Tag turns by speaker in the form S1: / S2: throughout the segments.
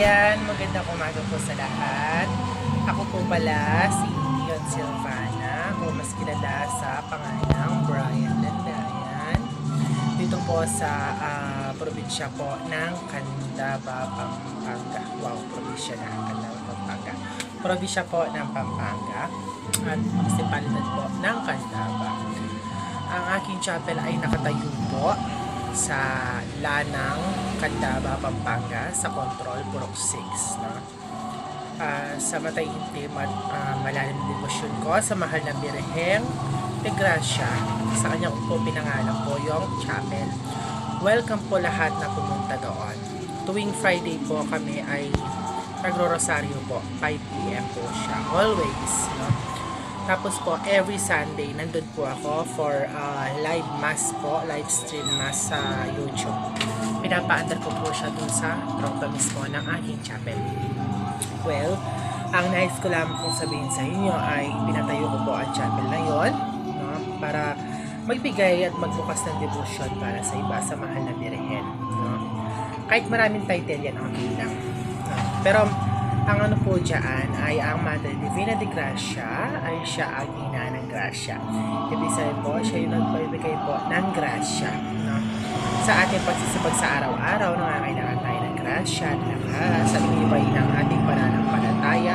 S1: Ayan, magandang umaga po sa lahat. Ako po pala si Leon Silvana o mas kilala sa pangalang Brian Landayan. Dito po sa probinsya po ng Candaba, Pampanga. Wow, probinsya ng Candaba, Pampanga. Probinsya po ng Pampanga at munisipalidad po ng Candaba. Ang aking chapel ay nakatayo po sa Lanang, Candaba, Pampanga sa Control, Purok 6, no? Sa matay intim at malalim na devosyon ko sa mahal na Birheng de Gracia, sa kanya po pinangalan po yung chapel. Welcome po lahat na pumunta doon. Tuwing Friday po kami ay nagro-rosaryo po, 5 PM po siya, always, no? Tapos po, every Sunday, nandun po ako for live mass po, live stream mass sa YouTube. Pinapaandar ko po siya dun sa tropa mismo ng aking chapel. Well, ang nais ko lang pong sabihin sa inyo ay pinatayo ko po ang chapel na yon, no, para magbigay at magbukas ng devotion para sa iba sa mahal na Birhen. No? Kahit maraming title yan, okay lang. No? Pero, ang ano po dyan ay ang Madre Divina de Gracia ay siya ang ina ng grasya. Ibig sabihin po, siya yung nagbibigay po ng grasya. No? Sa ating pagsisipag sa araw-araw, nangangailangan tayo ng grasya, sa inibay ng ating pananampalataya,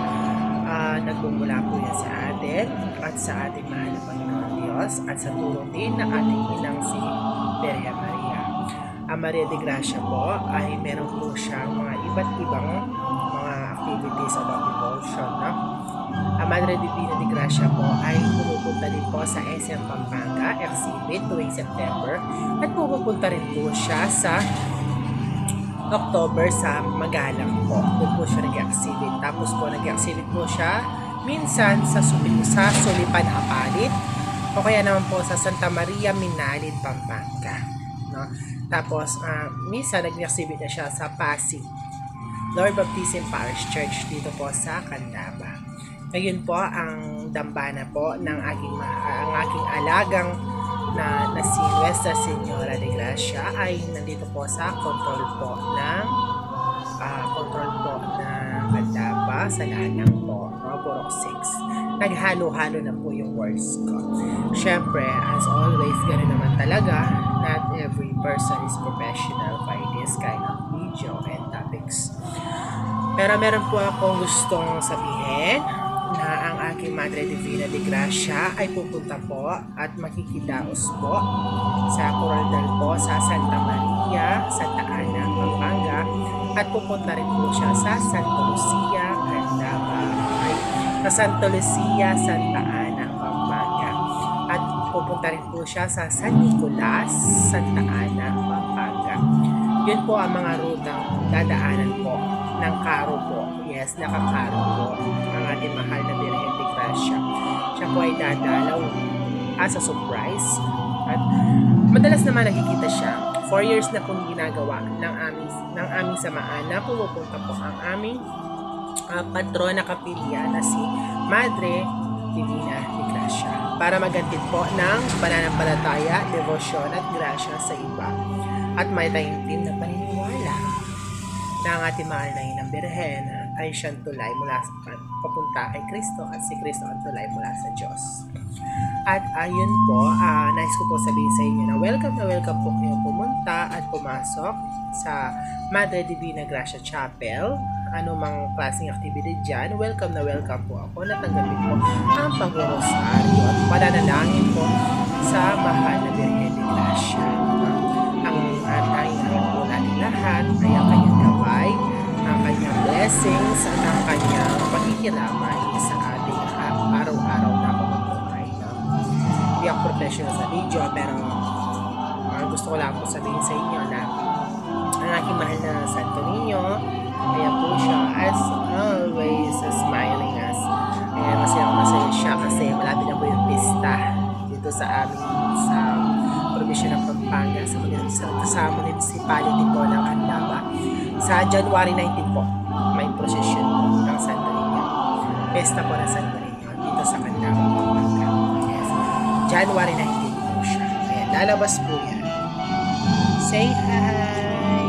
S1: nagmumula po yan sa atin at sa ating mahal na Panginoon Diyos at sa tulong din ng ating inang si Virgen Maria. Ang Maria de Gracia po ay meron po siyang mga iba't ibang activities about devotion, no? Ang Madre Divina de Gracia po ay pumupunta din po sa SM Pampanga exhibit tuwing September at pumupunta rin po siya sa October sa Magalang po. Doon po siya nag-exhibit. Tapos po nag-exhibit po siya minsan sa Sulipan Apalit o kaya naman po sa Santa Maria Minalin, Pampanga, no? Tapos minsan nag-exhibit na siya sa Pasig Lord Baptism Parish Church dito po sa Candaba. Ngayon po ang dambana po ng ang aking alagang na si Nuestra Señora de Gracia ay nandito po sa control po ng Candaba sa Lanang po, no? Purok 6. Naghalo-halo na po yung words ko. Syempre, as always, ganoon naman talaga, not every person is professional by this kind of video and topics. Pero meron po akong gustong sabihin na ang aking Madre Divina de Gracia ay pupunta po at makikidaos po sa Coraldal po sa Santa Maria, Santa Ana, Pampanga at pupunta rin po siya sa Santa Lucia, Candaba, sa Santa Lucia, Santa Ana, Pampanga at pupunta rin po siya sa San Nicolas, Santa Ana, Pampanga. Yun po ang mga rutang dadaanan po ng karo po. Yes, nakakaro po ang ating mahal na Birhen de Gracia. Siya po ay dadalaw as a surprise. At madalas naman nakikita siya. 4 years na pong ginagawa ng aming samaan na pumupunta po ang aming patrona kapilya na si Madre Divina de Gracia para magantid po ng pananampalataya, devosyon at grasya sa iba at may taimtim na paniniwala na ang ating mahal na inang Birhen ay siyang tulay mula papunta kay Kristo at si Kristo ang tulay mula sa Diyos. At ayun po, nais ko po sabihin sa inyo na welcome po kayo pumunta at pumasok sa Madre Divina Gracia Chapel. Ano mang klaseng activity dyan, welcome po ako. Natanggapin po ang pag-rosaryo at pananalangin po sa mahal na Birhen de Gracia. Ang tanging po natin lahat ay ang kanyang gabay, ang kanyang blessings at ang kanyang pakikiramay sa ating araw-araw na pamumuhay. Hindi ako professional sa video pero gusto ko lang po sabihin sa inyo na ang aking mahal na Santo Niño, ayan po siya as always smiling us. Ayan, masaya siya kasi malapit na po yung pista dito sa amin sa probinsya ng Pampanga sa municipality po ng Candaba. Sa January 19 po, may procession po ng Santo Niño. Pesta po ng Santo Niño dito sa Candaba, Pampanga. Yes. January 19 po siya. Ayan, lalabas po yan. Say hi!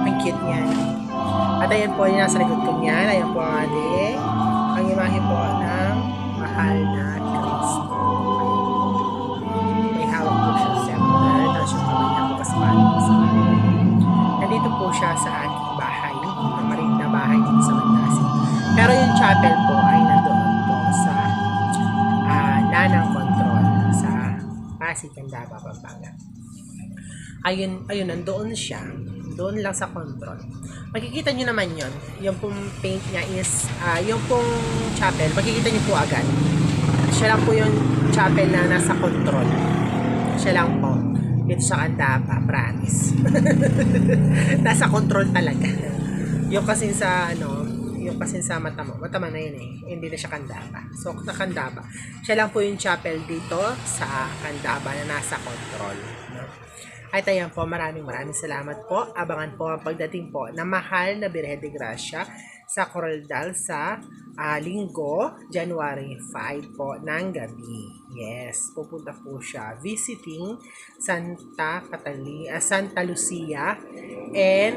S1: Ang cute cute niya. At ayan po, yung nasa likod ko niyan. Ayan po ang imahe po ng mahal na Kristo. May hawak po siya scepter. Tapos yung kamay niya po kasama sa nandito po siya sa ating bahay. Ang maliit na bahay dito sa Mandasi. Pero yung chapel po ay nandoon po sa Nanang Control sa Pasig, Candaba, Pampanga. Ayun, nandoon siya. Doon lang sa control. Makikita nyo naman yon. Yung pong paint niya is, yung pong chapel, makikita nyo po agad. Siya lang po yung chapel na nasa control. Siya lang po. Dito sa Candaba, promise. Nasa control talaga. Yung kasi sa, yung kasi sa Matama na yun eh. Hindi na siya Candaba. So, sa Candaba, siya lang po yung chapel dito sa Candaba na nasa control. No? At ayan po, maraming salamat po. Abangan po ang pagdating po na mahal na Birhen de Gracia sa Coraldal sa Linggo, January 5 po ng gabi. Yes, pupunta po siya visiting Santa Lucia and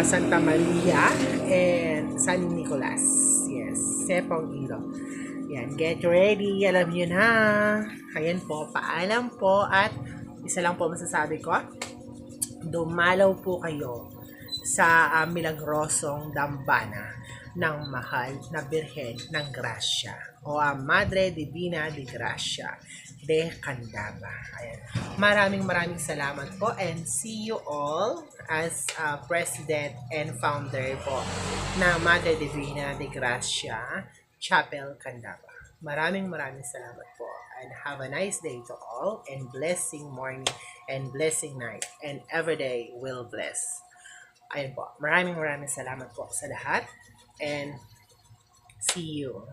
S1: Santa Maria and San Nicolas. Yes, Sepong Ilo. Yan, get ready. Alam nyo na. Ayan po, paalam po at isa lang po masasabi ko, dumalaw po kayo sa milagrosong dambana ng mahal na Birhen ng Gracia o Madre Divina de Gracia de Candaba. Ayan. Maraming salamat po and see you all as President and Founder po na Madre Divina de Gracia Chapel Candaba. Maraming salamat po and have a nice day to all and blessing morning and blessing night and every day will bless. Ayun po. Maraming salamat po sa lahat and see you.